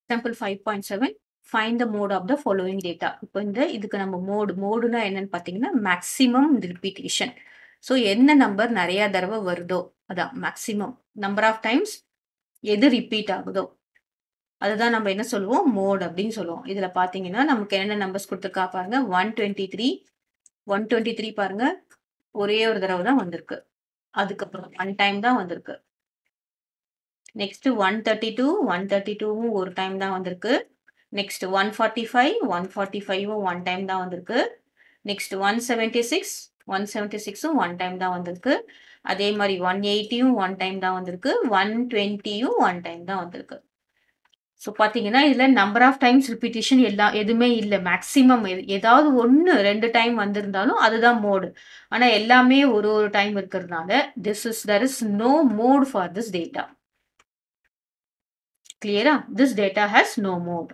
Example 5.7 find the mode of the following data. இப்போ இதுக்கு நம்ம மோடுனா என்னன்னு பார்த்தீங்கன்னா மேக்ஸிமம் ரிப்பீட்டேஷன். ஸோ என்ன நம்பர் நிறைய தடவை வருதோ அதான் மேக்ஸிமம் நம்பர் ஆஃப் டைம்ஸ் எது ரிப்பீட் ஆகுதோ அதுதான் நம்ம என்ன சொல்லுவோம் மோட் அப்படின்னு சொல்லுவோம். இதுல பாத்தீங்கன்னா நமக்கு என்ன நம்பர்ஸ் கொடுத்துருக்கா பாருங்க 123 பாருங்க ஒரே ஒரு தடவை தான் வந்திருக்கு. அதுக்கப்புறம் 1 டைம் தான் வந்திருக்கு. நெக்ஸ்ட் 132 ஒரு டைம் தான் வந்திருக்கு. நெக்ஸ்ட் 145 1 டைம் தான் வந்திருக்கு. நெக்ஸ்ட் 176 1 டைம் தான் வந்திருக்கு. அதே மாதிரி 180 1 டைம் தான் வந்திருக்கு. 120 1 டைம் தான் வந்திருக்கு. ஸோ பார்த்தீங்கன்னா இதுல நம்பர் ஆஃப் டைம்ஸ் ரிப்பீட்டேஷன் எதுவுமே இல்லை. மேக்ஸிமம் ஏதாவது 1-2 டைம் வந்திருந்தாலும் அதுதான் மோடு. ஆனா எல்லாமே ஒரு டைம் இருக்கிறதுனால there is no mode for this data. Clear? This data has no mode.